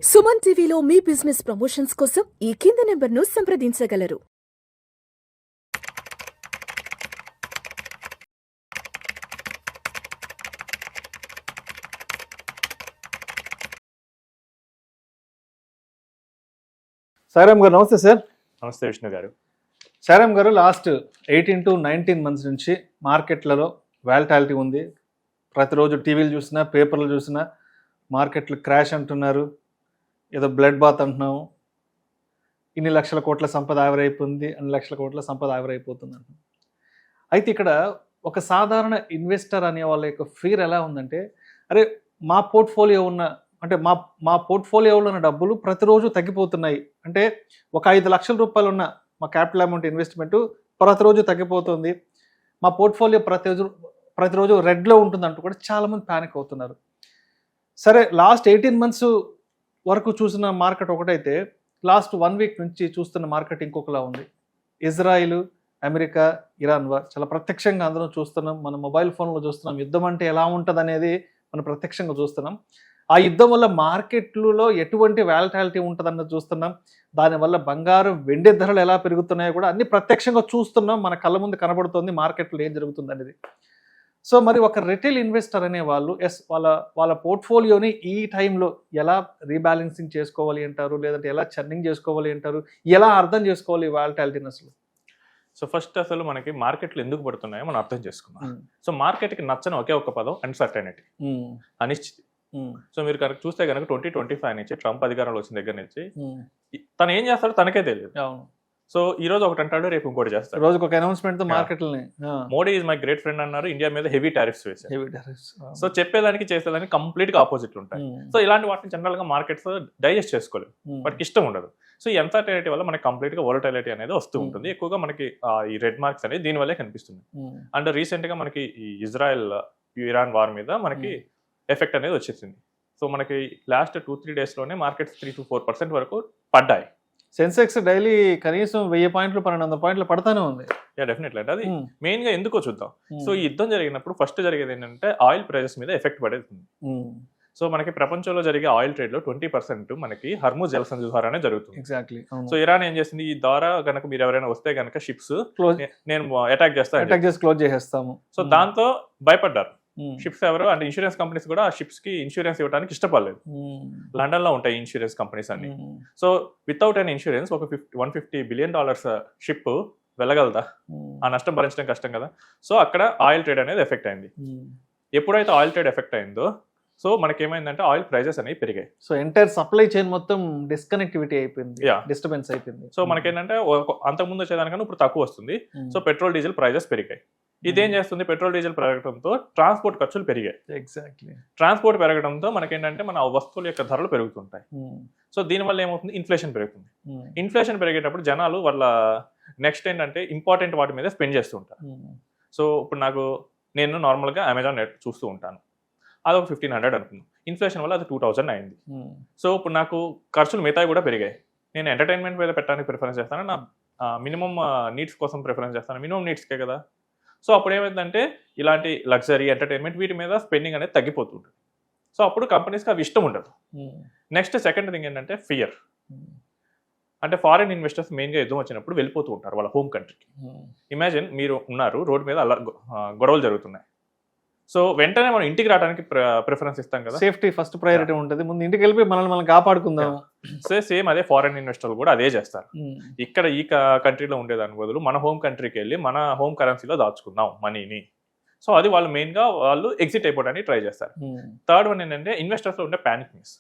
సుమన్ టీవీలో మీ business promotions కోసం ఈ కింది నెంబర్ను సంప్రదించగలరు. సాయిరామ్ గారు నమస్తే సార్. నమస్తే విష్ణు గారు. సాయిరామ్ గారు, లాస్ట్ 18 to 19 మంత్స్ నుంచి మార్కెట్లలో వాలటాలిటీ ఉంది. ప్రతిరోజు టీవీలు చూసినా పేపర్లు చూసినా మార్కెట్లు క్రాష్ అంటున్నారు, ఏదో బ్లడ్ బాత్ అంటున్నాము, ఇన్ని లక్షల కోట్ల సంపద ఆవిరైపోతుంది, అన్ని లక్షల కోట్ల సంపద ఆవిరైపోతుంది అంటున్నాం. అయితే ఇక్కడ ఒక సాధారణ ఇన్వెస్టర్ అనే వాళ్ళ యొక్క ఫీర్ ఎలా ఉందంటే, అరే మా పోర్ట్ఫోలియో ఉన్న అంటే మా పోర్ట్ఫోలియోలో ఉన్న డబ్బులు ప్రతిరోజు తగ్గిపోతున్నాయి. అంటే ఒక 5 లక్షల రూపాయలు ఉన్న మా క్యాపిటల్ అమౌంట్ ఇన్వెస్ట్మెంట్ ప్రతిరోజు తగ్గిపోతుంది, మా పోర్ట్ఫోలియో ప్రతిరోజు రెడ్లో ఉంటుంది అంటూ కూడా చాలామంది ప్యానిక్ అవుతున్నారు. సరే, లాస్ట్ 18 మంత్స్ వరకు చూసిన మార్కెట్ ఒకటైతే లాస్ట్ 1 వీక్ నుంచి చూస్తున్న మార్కెట్ ఇంకొకలా ఉంది. ఇజ్రాయిల్, అమెరికా, ఇరాన్ వార్ చాలా ప్రత్యక్షంగా అందరం చూస్తున్నాం. మన మొబైల్ ఫోన్లో చూస్తున్నాం. యుద్ధం అంటే ఎలా ఉంటుంది అనేది మనం ప్రత్యక్షంగా చూస్తున్నాం. ఆ యుద్ధం వల్ల మార్కెట్లలో ఎటువంటి వాలటాలిటీ ఉంటుందన్నది చూస్తున్నాం. దానివల్ల బంగారం, వెండి ధరలు ఎలా పెరుగుతున్నాయో కూడా అన్ని ప్రత్యక్షంగా చూస్తున్నాం. మన కళ్ళ ముందు కనబడుతుంది మార్కెట్లో ఏం జరుగుతుంది అనేది. సో మరి ఒక రిటైల్ ఇన్వెస్టర్ అనే వాళ్ళు వాళ్ళ పోర్ట్ఫోలియోని ఈ టైంలో ఎలా రీబ్యాలెన్సింగ్ చేసుకోవాలి అంటారు, లేదంటే ఎలా చర్నింగ్ చేసుకోవాలి అంటారు, ఎలా అర్థం చేసుకోవాలి వాలటాలిటీని అసలు? సో ఫస్ట్ అసలు మనకి మార్కెట్లు ఎందుకు పడుతున్నాయో మనం అర్థం చేసుకున్నాం. సో మార్కెట్కి నచ్చని ఒకే ఒక పదం అన్సర్టైనిటీ, అనిశ్చితి. సో మీరు కనుక చూస్తే కనుక 2025 నుంచి ట్రంప్ అధికారంలో వచ్చిన దగ్గర నుంచి తను ఏం చేస్తాడో తనకే తెలియదు. సో ఈ రోజు ఒకటి అంటాడు, రేపు ఇంకోటి చేస్తాడు. రోజుకి ఒక అనౌన్స్మెంట్ తో మార్కెట్లని Modi is my great friend అన్నారు, ఇండియా మీద హెవీ టారిఫ్స్ వేశారు. సో చెప్పేదానికి చేసేదానికి కంప్లీట్ గా ఆపోజిట్ ఉంటాయి. సో ఇలాంటి వాటిని జనరల్ గా మార్కెట్స్ డైజెస్ట్ చేసుకోలేవు, వాటికి ఇష్టం ఉండదు. సో ఈ అన్సర్టైనిటీ వల్ల మనకి కంప్లీట్ గా వోలటైలిటీ అనేది వస్తూ ఉంటుంది. ఎక్కువగా మనకి ఈ రెడ్ మార్క్స్ అనేది దీని వల్లే కనిపిస్తుంది. అండ్ రీసెంట్ గా మనకి ఈ ఇజ్రాయెల్ ఇరాన్ వార్ మీద మనకి ఎఫెక్ట్ అనేది వచ్చేసింది. సో మనకి లాస్ట్ 2-3 days లోనే మార్కెట్స్ 3 to 4% వరకు పడ్డాయి. సెన్సెక్స్ డైలీ కనీసం 1000 పాయింట్లు 1200 పాయింట్లు పడతానే ఉంది. డెఫినెట్లీ అంటే అది మెయిన్ గా ఎందుకో చూద్దాం. సో ఈ యుద్ధం జరిగినప్పుడు ఫస్ట్ జరిగేది ఏంటంటే ఆయిల్ ప్రైజెస్ మీద ఎఫెక్ట్ పడేది. సో మనకి ప్రపంచంలో జరిగే ఆయిల్ ట్రేడ్ లో 20% మనకి హర్ముజ్ జలసంధి ద్వారానే జరుగుతుంది. ఎగ్జాక్ట్లీ. సో ఇరాన్ ఏం చేసింది, ఈ ద్వారా కనుక మీరు ఎవరైనా వస్తే కనుక షిప్స్ నేను అటాక్ చేసి క్లోజ్ చేసేస్తాము. సో దాంతో భయపడ్డారు షిప్స్ ఎవరు అంటే ఇన్సూరెన్స్ కంపెనీస్ కూడా ఆ షిప్స్ కి ఇన్సూరెన్స్ ఇవ్వడానికి ఇష్టపడలేదు. లండన్ లో ఉంటాయి ఇన్సూరెన్స్ కంపెనీస్ అన్ని. సో వితౌట్ అన్ ఇన్సూరెన్స్ ఒక $150 billion షిప్ వెళ్ళగలదా? ఆ నష్టం భరించడం కష్టం కదా. సో అక్కడ ఆయిల్ ట్రేడ్ అనేది ఎఫెక్ట్ అయింది. ఎప్పుడైతే ఆయిల్ ట్రేడ్ ఎఫెక్ట్ అయిందో సో మనకి ఏమైందంటే ఆయిల్ ప్రైజెస్ అనేవి పెరిగాయి. సో ఎంటైర్ సప్లై చైన్ మొత్తం డిస్కనెక్టివిటీ అయిపోయింది, డిస్టర్బెన్స్ అయిపోయింది. సో మనకేంటంటే అంతకుముందు వచ్చేదానికన్నా ఇప్పుడు తక్కువ వస్తుంది. సో పెట్రోల్ డీజిల్ ప్రైజెస్ పెరిగాయి. ఇదేం చేస్తుంది, పెట్రోల్ డీజిల్ పెరగడంతో ట్రాన్స్పోర్ట్ ఖర్చులు పెరిగాయి. ఎగ్జాక్ట్లీ. ట్రాన్స్పోర్ట్ పెరగడంతో మనకేంటంటే మన వస్తువుల యొక్క ధరలు పెరుగుతుంటాయి. సో దీనివల్ల ఏమవుతుంది, ఇన్ఫ్లేషన్ పెరుగుతుంది. ఇన్ఫ్లేషన్ పెరిగేటప్పుడు జనాలు వాళ్ళ నెక్స్ట్ ఏంటంటే ఇంపార్టెంట్ వాటి మీద స్పెండ్ చేస్తూ ఉంటారు. సో ఇప్పుడు నేను నార్మల్గా అమెజాన్ నెట్ చూస్తూ ఉంటాను, అది ఒక 1500 అనుకుందాం. ఇన్ఫ్లేషన్ వల్ల అది 2000 అయింది. సో ఇప్పుడు నాకు ఖర్చులు మిగతాయి కూడా పెరిగాయి. నేను ఎంటర్టైన్మెంట్ మీద పెట్టడానికి ప్రిఫరెన్స్ చేస్తాను, నా మినిమం నీడ్స్ కోసం ప్రిఫరెన్స్ చేస్తాను, మినిమం నీడ్స్కే కదా. సో అప్పుడు ఏమైందంటే ఇలాంటి లగ్జరీ ఎంటర్టైన్మెంట్ వీటి మీద స్పెండింగ్ అనేది తగ్గిపోతుంటుంది. సో అప్పుడు కంపెనీస్కి అవి ఇష్టం ఉండదు. నెక్స్ట్ సెకండ్ థింగ్ ఏంటంటే ఫియర్. అంటే ఫారిన్ ఇన్వెస్టర్స్ మెయిన్గా యుద్ధం వచ్చినప్పుడు వెళ్ళిపోతూ ఉంటారు వాళ్ళ హోమ్ కంట్రీకి. ఇమాజిన్ మీరు ఉన్నారు, రోడ్డు మీద అలా గొడవలు జరుగుతున్నాయి. సో వెంటనే మనం ఇంటికి రావడానికి ప్రిఫరెన్స్ ఇస్తాం కదా, సేఫ్టీ ఫస్ట్ ప్రయారిటీ ఉంటుంది. ముందు ఇంటికి వెళ్ళి మనం కాపాడుకుందాం. సో సేమ్ అదే ఫారెన్ ఇన్వెస్టర్లు కూడా అదే చేస్తారు. ఇక్కడ ఈ కంట్రీలో ఉండేదాని బదులు మన హోమ్ కంట్రీకి వెళ్ళి మన హోమ్ కరెన్సీలో దాచుకుందాం మనీని. సో అది వాళ్ళు మెయిన్గా వాళ్ళు ఎగ్జిట్ అయిపోవడానికి ట్రై చేస్తారు. థర్డ్ వన్ ఏంటంటే ఇన్వెస్టర్స్లో ఉండే ప్యానిక్నెస్.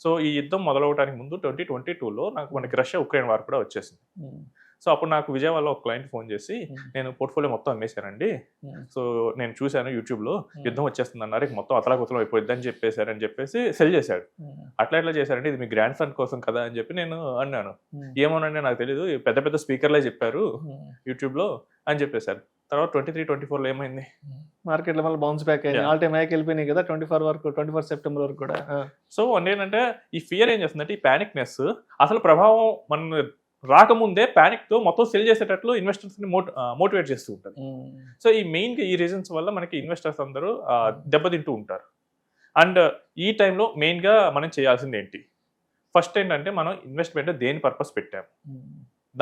సో ఈ యుద్ధం మొదలవడానికి ముందు 2022లో మనకి రష్యా ఉక్రెయిన్ వార్ కూడా వచ్చేసింది. సో అప్పుడు నాకు విజయవాడలో ఒక క్లయింట్ ఫోన్ చేసి, నేను పోర్ట్ఫోలియో మొత్తం అమ్మేశానండి, సో నేను చూశాను యూట్యూబ్లో యుద్ధం వచ్చేస్తుంది అన్నారు, మొత్తం అతలాకుతలం అయిపోయింది అని చెప్పేసి సెల్ చేశాడు. అట్లా చేశారండి, ఇది మీ గ్రాండ్ సన్ కోసం కదా అని చెప్పి నేను అన్నాను. ఏమోనండి నాకు తెలియదు, పెద్ద పెద్ద స్పీకర్లే చెప్పారు యూట్యూబ్లో అని చెప్పేశారు. తర్వాత 23-24లో ఏమైంది, మార్కెట్లో మళ్ళీ బౌన్స్ బ్యాక్ అయ్యింది. ఆల్ టైమ్ హైకి వెళ్ళిపోయినాయి కదా 24 సెప్టెంబర్ వరకు కూడా. సో ఏంటంటే ఈ ఫియర్ ఏం చేస్తుందంటే ఈ ప్యానిక్నెస్ అసలు ప్రభావం మన రాకముందే ప్యానిక్ తో మొత్తం సెల్ చేసేటట్లు ఇన్వెస్టర్స్ ని మోటివేట్ చేస్తూ ఉంటారు. సో ఈ మెయిన్ గా ఈ రీజన్స్ వల్ల మనకి ఇన్వెస్టర్స్ అందరూ దెబ్బతింటూ ఉంటారు. అండ్ ఈ టైంలో మెయిన్ గా మనం చేయాల్సింది ఏంటి, ఫస్ట్ ఏంటంటే మనం ఇన్వెస్ట్మెంట్ దేని పర్పస్ పెట్టాము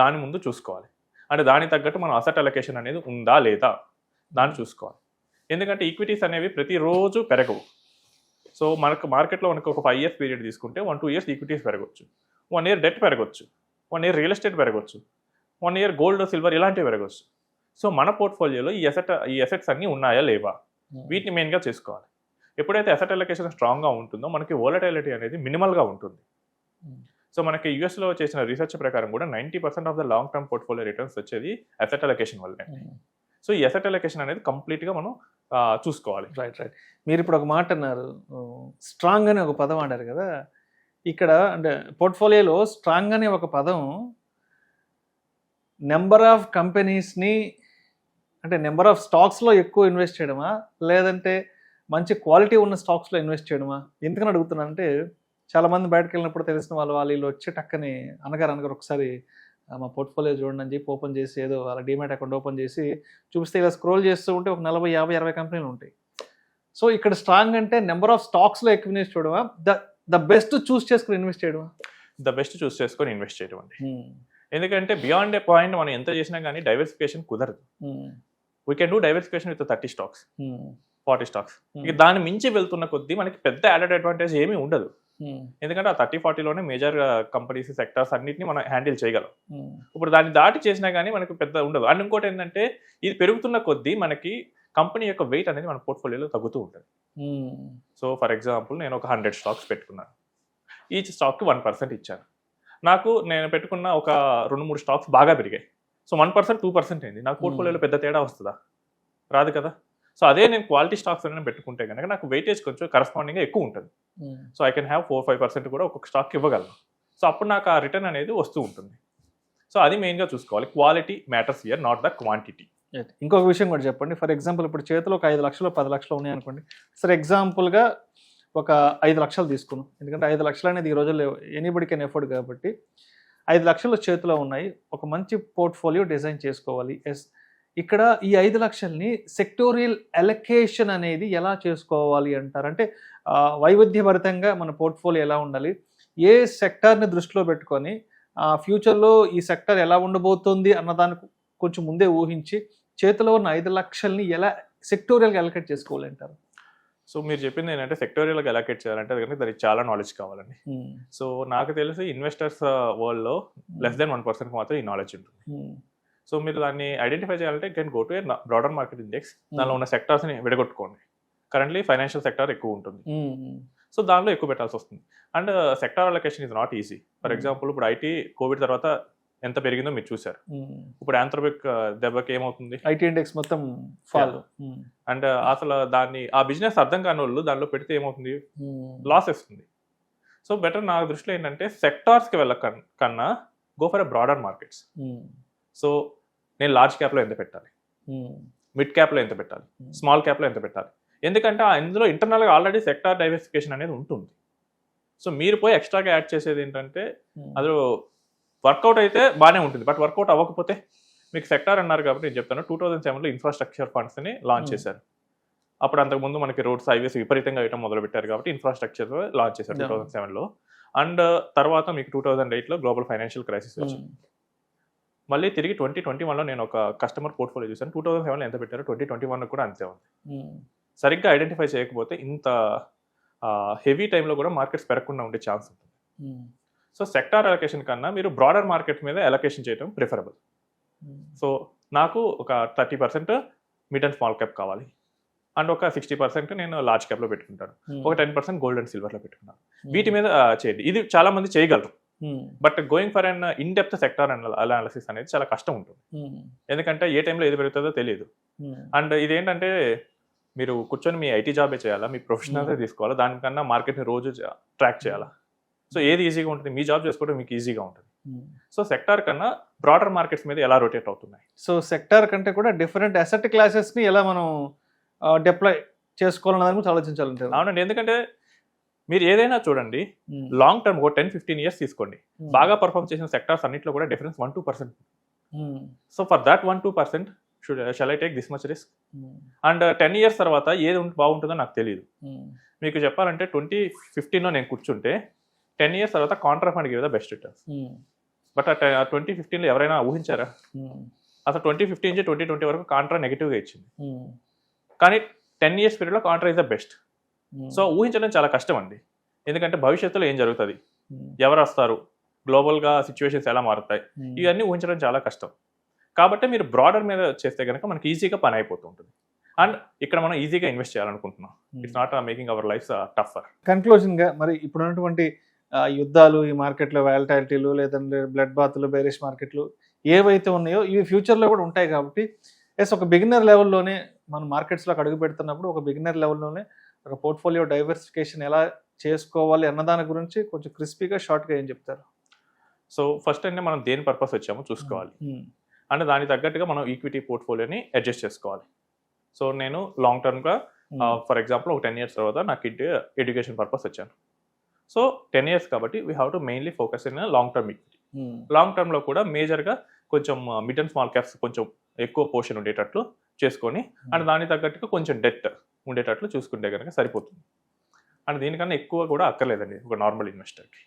దాని ముందు చూసుకోవాలి. అంటే దానికి తగ్గట్టు మనం అసెట్ అలొకేషన్ అనేది ఉందా లేదా దాన్ని చూసుకోవాలి. ఎందుకంటే ఈక్విటీస్ అనేవి ప్రతిరోజు పెరగవు. సో మనకు మార్కెట్లో మనకు ఒక 5 years పీరియడ్ తీసుకుంటే 1-2 years ఈక్విటీస్ పెరగవచ్చు, 1 year డెట్ పెరగవచ్చు, 1 year రియల్ ఎస్టేట్ పెరగవచ్చు, 1 year గోల్డ్ సిల్వర్ ఇలాంటివి పెరగవచ్చు. సో మన పోర్ట్ఫోలియోలో ఈ అసెట్స్ అన్నీ ఉన్నాయా లేవా వీటిని మెయిన్గా చేసుకోవాలి. ఎప్పుడైతే అసెట్ అలొకేషన్ స్ట్రాంగ్గా ఉంటుందో మనకి వోలటైలిటీ అనేది మినిమల్గా ఉంటుంది. సో మనకి యూఎస్లో చేసిన రీసెర్చ్ ప్రకారం కూడా 90% of the long term portfolio returns వచ్చేది అసెట్ అలొకేషన్ వల్లనే. సో ఈ అసెట్ అలొకేషన్ అనేది కంప్లీట్గా మనం చూసుకోవాలి. రైట్. మీరు ఇప్పుడు ఒక మాట అన్నారు, స్ట్రాంగ్ అనే ఒక పదం ఆడారు కదా. ఇక్కడ అంటే పోర్ట్ఫోలియోలో స్ట్రాంగ్ అనే ఒక పదం నెంబర్ ఆఫ్ కంపెనీస్ని అంటే నెంబర్ ఆఫ్ స్టాక్స్లో ఎక్కువ ఇన్వెస్ట్ చేయడమా, లేదంటే మంచి క్వాలిటీ ఉన్న స్టాక్స్లో ఇన్వెస్ట్ చేయడమా? ఎందుకని అడుగుతున్నానంటే చాలామంది బయటకు వెళ్ళినప్పుడు తెలిసిన వాళ్ళు వీళ్ళు వచ్చి టక్కని అనగారు ఒకసారి మా పోర్ట్ఫోలియో చూడండి అని చెప్పి ఓపెన్ చేసి ఏదో వాళ్ళ డిమాట్ అకౌంట్ ఓపెన్ చేసి చూపిస్తే ఇలా స్క్రోల్ చేస్తూ ఉంటే ఒక 40, 50, 60 కంపెనీలు ఉంటాయి. సో ఇక్కడ స్ట్రాంగ్ అంటే నెంబర్ ఆఫ్ స్టాక్స్లో ఎక్కువ ఇన్వెస్ట్ చేయడమా, ద బెస్ట్ చూస్ చేసుకుని ఇన్వెస్ట్ చేయడమా? ద బెస్ట్ చూస్ చేసుకొని ఇన్వెస్ట్ చేయడం అండి. ఎందుకంటే బియాండ్ ఏ పాయింట్ మనం ఎంత చేసినా కానీ డైవర్సిఫికేషన్ కుదరదు. We can do diversification with 30 stocks, 40 stocks. ఇక దాని మించి వెళ్తున్న కొద్దీ మనకి పెద్ద యాడెడ్ అడ్వాంటేజ్ ఏమీ ఉండదు. ఎందుకంటే ఆ 30-40లోనే మేజర్ కంపెనీస్ సెక్టర్స్ అన్నిటిని మనం హ్యాండిల్ చేయగలం. ఇప్పుడు దాన్ని దాటి చేసినా కానీ మనకు పెద్ద ఉండదు. అండ్ ఇంకోటి ఏంటంటే ఇది పెరుగుతున్న కొద్దీ మనకి కంపెనీ యొక్క వెయిట్ అనేది మన పోర్ట్ఫోలియోలో తగ్గుతూ ఉంటుంది. సో ఫర్ ఎగ్జాంపుల్ నేను ఒక 100 stocks పెట్టుకున్నాను, ఈచ్ స్టాక్కి 1% ఇచ్చాను. నేను పెట్టుకున్న ఒక 2-3 స్టాక్స్ బాగా పెరిగాయి. సో 1%, 2% అయింది. నాకు పోర్ట్ఫోలియోలో పెద్ద తేడా వస్తుందా? రాదు కదా. సో అదే నేను క్వాలిటీ స్టాక్స్ అనేది పెట్టుకుంటే కనుక నాకు వెయిటేజ్ కొంచెం కరస్పాండింగ్గా ఎక్కువ ఉంటుంది. సో ఐ కెన్ హ్యావ్ 4-5% కూడా ఒక్కొక్క స్టాక్ ఇవ్వగలను. సో అప్పుడు నాకు ఆ రిటర్న్ అనేది వస్తూ ఉంటుంది. సో అది మెయిన్గా చూసుకోవాలి. Quality matters here, not the quantity. ఇంకొక విషయం కూడా చెప్పండి. ఫర్ ఎగ్జాంపుల్ ఇప్పుడు చేతిలో ఒక 5 లక్షలు 10 లక్షలు ఉన్నాయి అనుకోండి. సరే ఎగ్జాంపుల్గా ఒక 5 లక్షలు తీసుకున్నాం. ఎందుకంటే 5 లక్షలు అనేది ఈ రోజుల్లో ఎనీబడి కెన్ ఎఫోర్డ్ కాబట్టి 5 లక్షలు చేతిలో ఉన్నాయి. ఒక మంచి పోర్ట్ఫోలియో డిజైన్ చేసుకోవాలి. ఇక్కడ ఈ 5 లక్షల్ని సెక్టోరియల్ అలొకేషన్ అనేది ఎలా చేసుకోవాలి అంటారు? అంటే వైవిధ్యభరితంగా మన పోర్ట్ఫోలియో ఎలా ఉండాలి, ఏ సెక్టార్ని దృష్టిలో పెట్టుకొని ఫ్యూచర్లో ఈ సెక్టర్ ఎలా ఉండబోతుంది అన్నదానికి కొంచెం ముందే ఊహించి చేతిలో ఉన్న 5 లక్షల్ని ఎలా సెక్టోరియల్గా అలొకేట్ చేసుకోవాలి అంటారు? సో మీరు చెప్పింది ఏంటంటే సెక్టోరియల్గా అలొకేట్ చేయాలంటే దానికి చాలా నాలెడ్జ్ కావాలండి. సో నాకు తెలిసి ఇన్వెస్టర్స్ వరల్డ్లో లెస్ దెన్ 1% మాత్రం ఈ నాలెడ్జ్ ఉంటుంది. సో మీరు దాన్ని ఐడెంటిఫై చేయాలంటే can go to A broader market index, దానిలో ఉన్న సెక్టార్స్ని విడగొట్టుకోండి. కరెంట్లీ ఫైనాన్షియల్ సెక్టార్ ఎక్కువ ఉంటుంది. సో దానిలో ఎక్కువ పెట్టాల్సి వస్తుంది. And sector allocation is not easy. For example ఇప్పుడు ఐటీ కోవిడ్ తర్వాత ఎంత పెరిగిందో మీరు చూసారు. ఇప్పుడు ఆంథ్రోపిక్ దెబ్బకి ఏమవుతుంది, ఐటీ ఇండెక్స్ మొత్తం ఫాల్. అండ్ అసలు దాన్ని ఆ బిజినెస్ అర్థం కాని వాళ్ళు దానిలో పెడితే ఏమవుతుంది, లాస్ వస్తుంది. సో బెటర్ నా దృష్టిలో ఏంటంటే సెక్టార్స్కి కన్నా go for a broader markets. So నేను లార్జ్ క్యాప్లో ఎంత పెట్టాలి, మిడ్ క్యాప్లో ఎంత పెట్టాలి, స్మాల్ క్యాప్లో ఎంత పెట్టాలి? ఎందుకంటే ఇందులో ఇంటర్నల్గా ఆల్రెడీ సెక్టార్ డైవర్సిఫికేషన్ అనేది ఉంటుంది. సో మీరు పోయి ఎక్స్ట్రాగా యాడ్ చేసేది ఏంటంటే అందులో వర్కౌట్ అయితే బాగానే ఉంటుంది, బట్ వర్కౌట్ అవ్వకపోతే మీకు సెక్టార్ అన్నారు కాబట్టి నేను చెప్తాను. 2007లో ఇన్ఫ్రాస్ట్రక్చర్ ఫండ్స్ని లాంచ్ చేశారు. అప్పుడు అంతకుముందు మనకి రోడ్స్ హైవేస్ విపరీతంగా వేయడం మొదలు పెట్టారు కాబట్టి ఇన్ఫ్రాస్ట్రక్చర్ లాంచ్ చేశారు 2007లో. అండ్ తర్వాత మీకు 2008లో గ్లోబల్ ఫైనాన్షియల్ క్రైసిస్ వచ్చింది. మళ్ళీ తిరిగి 2021లో నేను ఒక కస్టమర్ పోర్ట్ఫోలియో చూసాను. 2007లో ఎంత పెట్టారో 2021 కూడా అంతే ఉంది. సరిగ్గా ఐడెంటిఫై చేయకపోతే ఇంత హెవీ టైంలో కూడా మార్కెట్స్ పెరగకుండా ఉండే ఛాన్స్ ఉంటుంది. సో సెక్టార్ అలొకేషన్ కన్నా మీరు బ్రాడర్ మార్కెట్ మీద అలొకేషన్ చేయడం ప్రిఫరబుల్. సో నాకు ఒక 30% మిడ్ అండ్ స్మాల్ క్యాప్ కావాలి, అండ్ ఒక 60% నేను లార్జ్ క్యాప్లో పెట్టుకుంటాను, ఒక 10% గోల్డ్ అండ్ సిల్వర్లో పెట్టుకున్నాను. వీటి మీద చేయండి. ఇది చాలా మంది చేయగలరు, but going for an in depth sector analysis అనేది చాలా కష్టం ఉంటుంది. ఎందుకంటే ఏ టైంలో ఏది పెరుగుతుందో తెలియదు. అండ్ ఇదేంటంటే మీరు కూర్చొని మీ ఐటీ జాబే చేయాలా, మీ ప్రొఫెషనల్గా తీసుకోవాలా, దానికన్నా మార్కెట్ని రోజు ట్రాక్ చేయాలా. సో ఏది ఈజీగా ఉంటుంది, మీ జాబ్ చేసుకోవడం మీకు ఈజీగా ఉంటుంది. సో సెక్టార్ కన్నా బ్రాడర్ మార్కెట్స్ మీద ఎలా రొటేట్ అవుతున్నాయి. సో సెక్టార్ కంటే కూడా డిఫరెంట్ అసెట్ క్లాసెస్ని ఎలా మనం డిప్లాయ్ చేసుకోవాలన్న దాని గురించి ఆలోచించాలంటే. అవునండి, ఎందుకంటే మీరు ఏదైనా చూడండి, లాంగ్ టర్మ్ ఒక 10-15 years తీసుకోండి, బాగా పర్ఫార్మ్ చేసిన సెక్టార్స్ అన్నింటిలో కూడా difference 1-2%. So for that 1-2% shall I take this much risk? And 10 years తర్వాత ఏది బాగుంటుందో నాకు తెలియదు. మీకు చెప్పాలంటే 2015లో నేను కూర్చుంటే 10 years తర్వాత contra fund give the best returns. But 2015లో ఎవరైనా ఊహించారా? అసలు 2015 నుంచి 2020 వరకు కాంట్రా నెగిటివ్గా ఇచ్చింది, కానీ 10 years పీరియడ్లో Contra is the best. So ఊహించడం చాలా కష్టం అండి, ఎందుకంటే భవిష్యత్తులో ఏం జరుగుతుంది, ఎవరు వస్తారు, గ్లోబల్గా సిచ్యువేషన్స్ ఎలా మారుతాయి, ఇవన్నీ ఊహించడం చాలా కష్టం. కాబట్టి మీరు బ్రాడర్ మీద చేస్తే కనుక మనకి ఈజీగా పని అయిపోతూ ఉంటుంది. అండ్ ఇక్కడ మనం ఈజీగా ఇన్వెస్ట్ చేయాలనుకుంటున్నాం. It's not making our life tougher. కన్క్లూజన్గా మరి ఇప్పుడున్నటువంటి యుద్ధాలు, ఈ మార్కెట్లో వాలటాలిటీలు, లేదంటే బ్లడ్ బాత్లు, బేరిష్ మార్కెట్లు ఏవైతే ఉన్నాయో ఇవి ఫ్యూచర్లో కూడా ఉంటాయి. కాబట్టి ఒక బిగినర్ లెవెల్లోనే మనం మార్కెట్స్లోకి అడుగు పెడుతున్నప్పుడు ఒక బిగినర్ లెవెల్లోనే ఒక పోర్ట్ఫోలియో డైవర్సిఫికేషన్ ఎలా చేసుకోవాలి అన్న దాని గురించి కొంచెం క్రిస్పీగా షార్ట్గా ఏం చెప్తారు? సో ఫస్ట్ అంటే మనం దేని పర్పస్ వచ్చామో చూసుకోవాలి, అంటే దానికి తగ్గట్టుగా మనం ఈక్విటీ పోర్ట్ఫోలియోని అడ్జస్ట్ చేసుకోవాలి. సో నేను లాంగ్ టర్మ్గా ఫర్ ఎగ్జాంపుల్ ఒక 10 years తర్వాత నాకు ఎడ్యుకేషన్ పర్పస్ వచ్చాను. సో 10 years కాబట్టి we have to mainly focus in long term equity. Long టర్మ్లో కూడా మేజర్గా కొంచెం మిడ్ అండ్ స్మాల్ క్యాప్స్ కొంచెం ఎక్కువ పోర్షన్ ఉండేటట్లు చేసుకొని, అండ్ దానికి తగ్గట్టుగా కొంచెం డెట్ ఉండేటట్లు చూసుకుంటే కనుక సరిపోతుంది. అండ్ దీనికన్నా ఎక్కువ కూడా అక్కర్లేదండి ఒక నార్మల్ ఇన్వెస్టర్కి.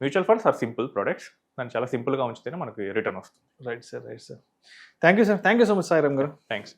Mutual funds are simple products, దాన్ని చాలా సింపుల్గా ఉంచితేనే మనకి రిటర్న్ వస్తుంది. Right sir. Thank you sir. Thank you so much Sairam గారు. థ్యాంక్స్.